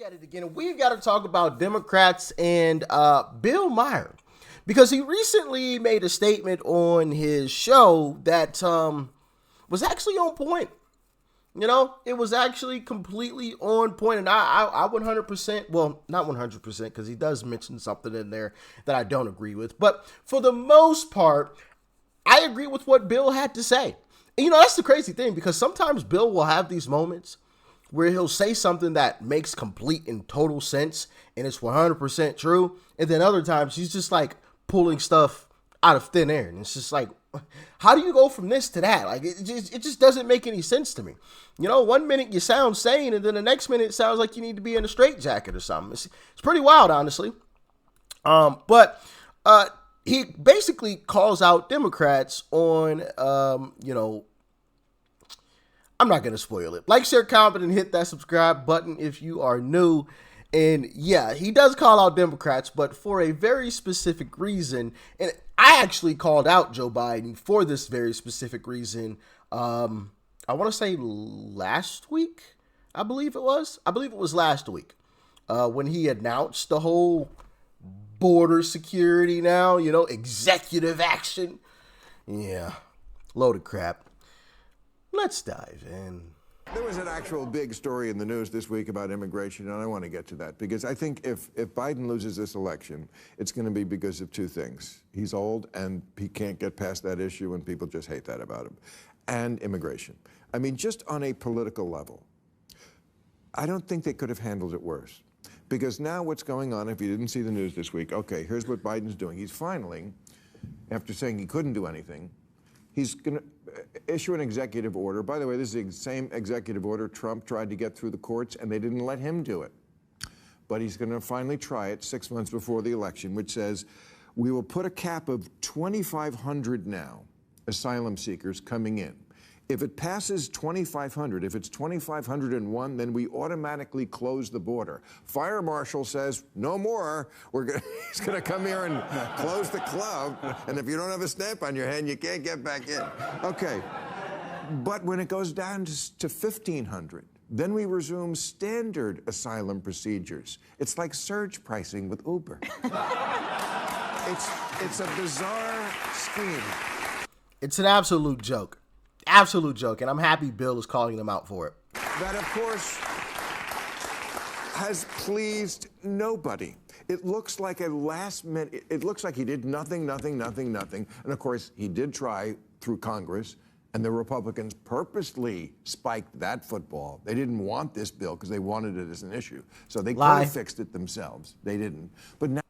at it again. We've got to talk about Democrats and Bill Maher, because he recently made a statement on his show that was actually on point. You know, it was actually completely on point, and I 100%, well, not 100%, because he does mention something in there that I don't agree with, but for the most part, I agree with what Bill had to say. And, you know, that's the crazy thing, because sometimes Bill will have these moments where he'll say something that makes complete and total sense, and it's 100% true, and then other times he's just like pulling stuff out of thin air, and it's just like, how do you go from this to that? Like, it just doesn't make any sense to me. You know, one minute you sound sane, and then the next minute it sounds like you need to be in a straitjacket or something. It's pretty wild, honestly. But he basically calls out Democrats on, you know, I'm not going to spoil it. Like, share, comment, and hit that subscribe button if you are new. And yeah, he does call out Democrats, but for a very specific reason. And I actually called out Joe Biden for this very specific reason. I want to say last week, I believe it was last week when he announced the whole border security now, you know, executive action. Yeah, load of crap. Let's dive in. There was an actual big story in the news this week about immigration, and I want to get to that because I think if Biden loses this election, it's going to be because of two things. He's old, and he can't get past that issue, and people just hate that about him, and immigration. I mean, just on a political level, I don't think they could have handled it worse. Because now what's going on, if you didn't see the news this week, okay, here's what Biden's doing. He's finally, after saying he couldn't do anything, he's going to issue an executive order. By the way, this is the same executive order Trump tried to get through the courts, and they didn't let him do it. But he's going to finally try it 6 months before the election, which says we will put a cap of 2,500 now asylum seekers coming in. If it passes 2,500, if it's 2,501, then we automatically close the border. Fire marshal says, no more. He's going to come here and close the club. And if you don't have a stamp on your hand, you can't get back in. Okay. But when it goes down to 1,500, then we resume standard asylum procedures. It's like surge pricing with Uber. It's a bizarre scheme. It's an absolute joke. Absolute joke, and I'm happy Bill is calling them out for it. That, of course, has pleased nobody. It looks like a last minute, it looks like he did nothing. And of course, he did try through Congress, and the Republicans purposely spiked that football. They didn't want this bill because they wanted it as an issue. So they could have fixed it themselves. They didn't. But now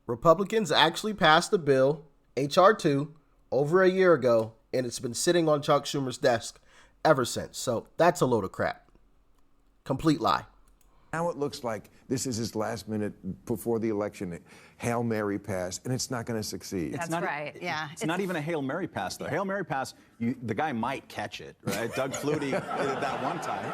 Republicans actually passed the bill, H.R. 2, over a year ago, and it's been sitting on Chuck Schumer's desk ever since. So that's a load of crap. Complete lie. Now it looks like this is his last minute before the election Hail Mary pass, and it's not going to succeed. That's right, yeah. It's not even a Hail Mary pass, though. Yeah. Hail Mary pass, the guy might catch it, right? Doug Flutie did it that one time.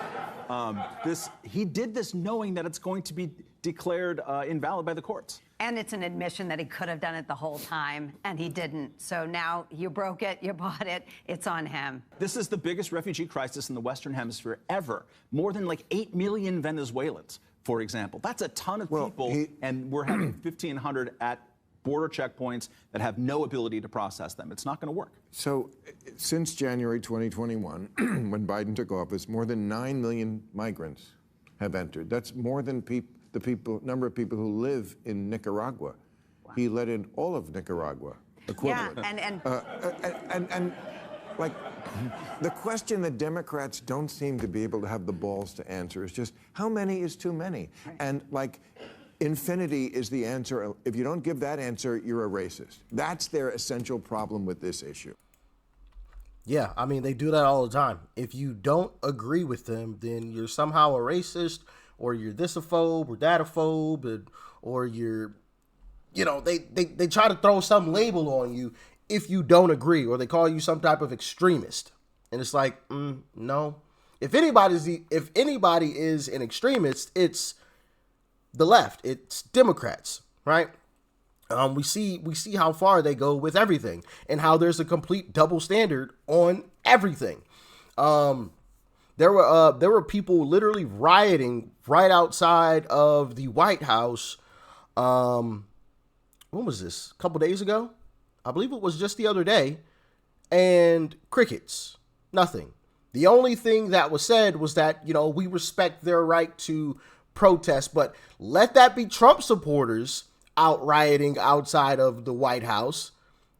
He did this knowing that it's going to be declared invalid by the courts. And it's an admission that he could have done it the whole time, and he didn't. So now you broke it, you bought it, it's on him. This is the biggest refugee crisis in the Western Hemisphere ever. More than like 8 million Venezuelans, for example. That's a ton of people, and we're having 1,500 at border checkpoints that have no ability to process them. It's not going to work. So since January 2021, when Biden took office, more than 9 million migrants have entered. That's more than number of people who live in Nicaragua. Wow. He let in all of Nicaragua, equivalent. Yeah, and like the question that Democrats don't seem to be able to have the balls to answer is just how many is too many? Right. And like infinity is the answer. If you don't give that answer, you're a racist. That's their essential problem with this issue. Yeah, I mean, they do that all the time. If you don't agree with them, then you're somehow a racist, or you're thisophobe or dataphobe, or you're, you know, they try to throw some label on you if you don't agree, or they call you some type of extremist. And it's like, no. If anybody is an extremist, it's the left. It's Democrats, right? We see how far they go with everything, and how there's a complete double standard on everything. There were people literally rioting right outside of the White House. When was this? A couple days ago? I believe it was just the other day. And crickets. Nothing. The only thing that was said was that, we respect their right to protest, but let that be Trump supporters out rioting outside of the White House,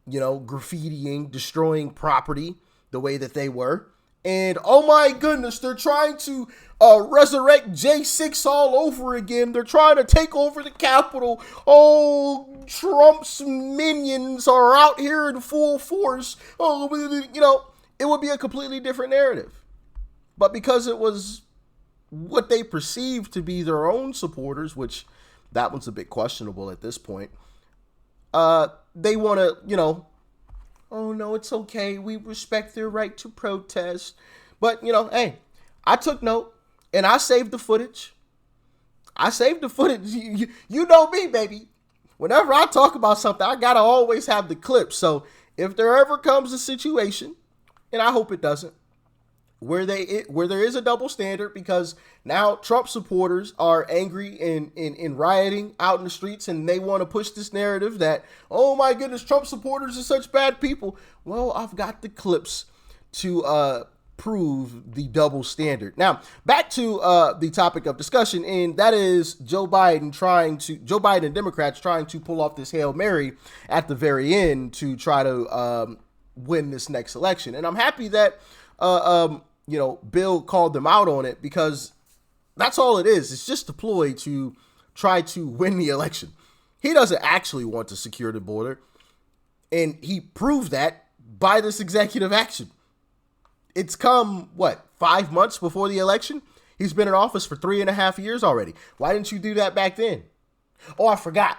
graffitiing, destroying property the way that they were. And oh my goodness, they're trying to resurrect J6 all over again. They're trying to take over the Capitol. Oh, Trump's minions are out here in full force. Oh, it would be a completely different narrative. But because it was what they perceived to be their own supporters, which that one's a bit questionable at this point, they want to, oh no, it's okay. We respect their right to protest. But, hey, I took note and I saved the footage. You know me, baby. Whenever I talk about something, I got to always have the clips. So if there ever comes a situation, and I hope it doesn't, where there is a double standard, because now Trump supporters are angry and rioting out in the streets, and they want to push this narrative that, oh my goodness, Trump supporters are such bad people. Well, I've got the clips to prove the double standard. Now, back to the topic of discussion, and that is Joe Biden and Democrats trying to pull off this Hail Mary at the very end to try to win this next election. And I'm happy that Bill called them out on it, because that's all it is. It's just a ploy to try to win the election. He doesn't actually want to secure the border, and he proved that by this executive action. It's come, 5 months before the election? He's been in office for 3.5 years already. Why didn't you do that back then? Oh, I forgot.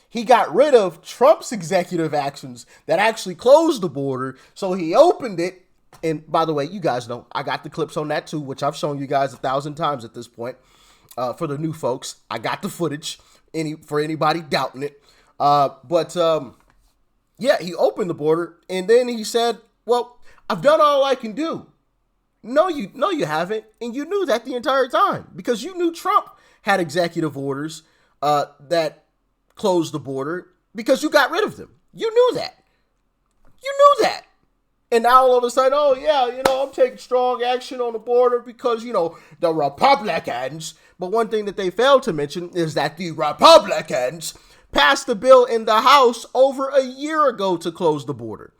He got rid of Trump's executive actions that actually closed the border, so he opened it. And by the way, you guys know, I got the clips on that too, which I've shown you guys 1,000 times at this point. For the new folks, I got the footage for anybody doubting it. Yeah, he opened the border, and then he said, well, I've done all I can do. No, you haven't. And you knew that the entire time, because you knew Trump had executive orders that closed the border, because you got rid of them. You knew that. And now all of a sudden, oh yeah, I'm taking strong action on the border because, the Republicans. But one thing that they failed to mention is that the Republicans passed the bill in the House over a year ago to close the border.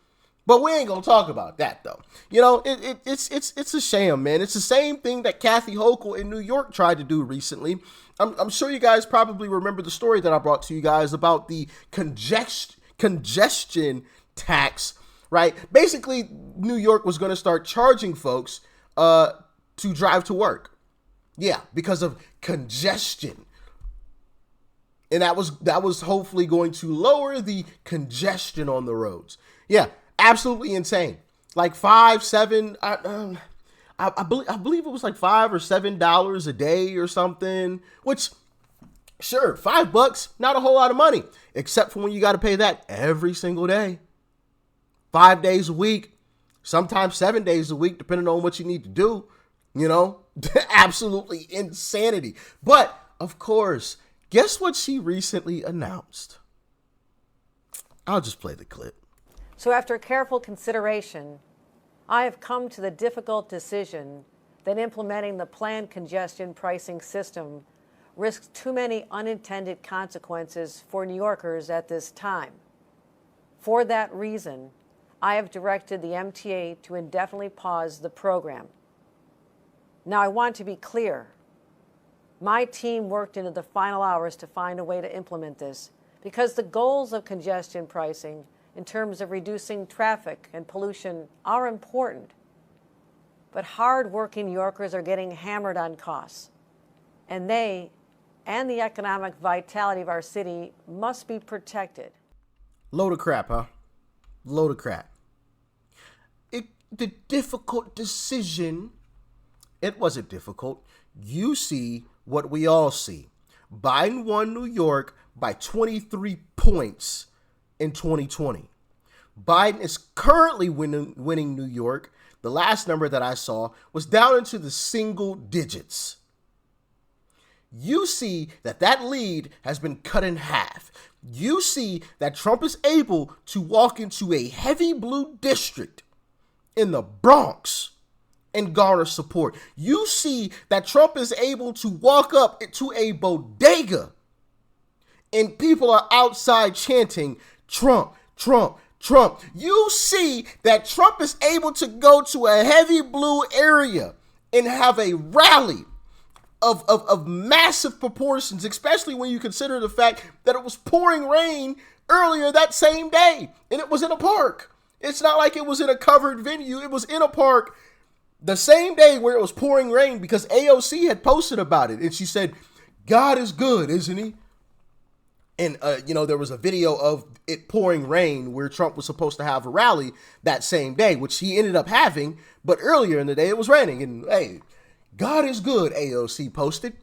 But we ain't gonna talk about that though. It's a shame, man. It's the same thing that Kathy Hochul in New York tried to do recently. I'm sure you guys probably remember the story that I brought to you guys about the congestion tax, right? Basically, New York was going to start charging folks to drive to work. Yeah, because of congestion. And that was hopefully going to lower the congestion on the roads. Yeah, absolutely insane. Like I believe it was like $5 or $7 a day or something, which, sure, $5, not a whole lot of money, except for when you got to pay that every single day. 5 days a week, sometimes 7 days a week, depending on what you need to do, absolutely insanity. But of course, guess what she recently announced? I'll just play the clip. So after careful consideration, I have come to the difficult decision that implementing the planned congestion pricing system risks too many unintended consequences for New Yorkers at this time. For that reason, I have directed the MTA to indefinitely pause the program. Now, I want to be clear. My team worked into the final hours to find a way to implement this, because the goals of congestion pricing in terms of reducing traffic and pollution are important. But hard-working New Yorkers are getting hammered on costs, and they and the economic vitality of our city must be protected. Load of crap, huh? Load of crap. The difficult decision, it wasn't difficult. You see what we all see. Biden won New York by 23 points in 2020. Biden is currently winning New York the last number that I saw was down into the single digits. You see that that lead has been cut in half. You see that Trump is able to walk into a heavy blue district in the Bronx and garner support. You see that Trump is able to walk up to a bodega and people are outside chanting, Trump, Trump, Trump. You see that Trump is able to go to a heavy blue area and have a rally of massive proportions, especially when you consider the fact that it was pouring rain earlier that same day, and it was in a park. It's not like it was in a covered venue. It was in a park the same day where it was pouring rain because AOC had posted about it, and she said, God is good, isn't he? And, there was a video of it pouring rain where Trump was supposed to have a rally that same day, which he ended up having, but earlier in the day it was raining, and hey, God is good, AOC posted,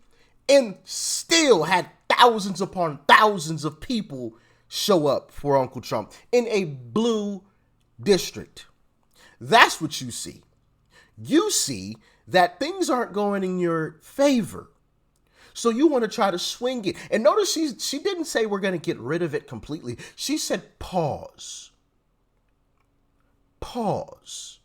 and still had thousands upon thousands of people show up for Uncle Trump in a blue district. That's what you see. You see that things aren't going in your favor. So you want to try to swing it. And notice she didn't say we're going to get rid of it completely. She said pause. Pause.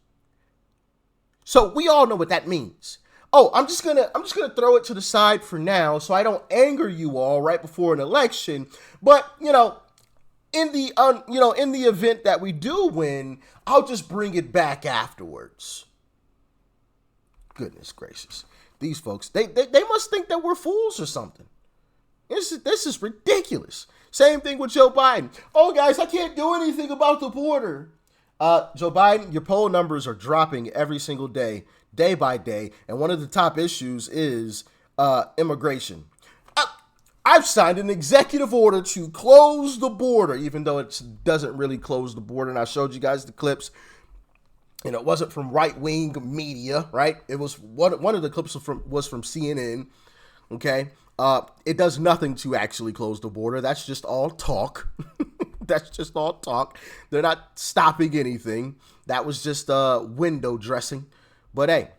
So we all know what that means. Oh, I'm just gonna throw it to the side for now so I don't anger you all right before an election. But in the event that we do win, I'll just bring it back afterwards. Goodness gracious, these folks they must think that we're fools or something. This is ridiculous. Same thing with Joe Biden. Oh, guys, I can't do anything about the border. Joe Biden, your poll numbers are dropping every single day by day. And one of the top issues is immigration. I've signed an executive order to close the border, even though it doesn't really close the border. And I showed you guys the clips. And it wasn't from right-wing media, right? It was one of the clips was from CNN. Okay. It does nothing to actually close the border. That's just all talk. That's just all talk. They're not stopping anything. That was just window dressing. But hey,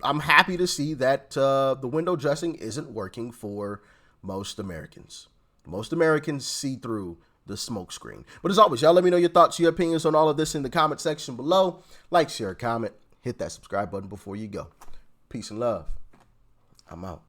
I'm happy to see that the window dressing isn't working for most Americans. Most Americans see through the smoke screen. But as always, y'all let me know your thoughts, your opinions on all of this in the comment section below. Like, share, comment, hit that subscribe button before you go. Peace and love. I'm out.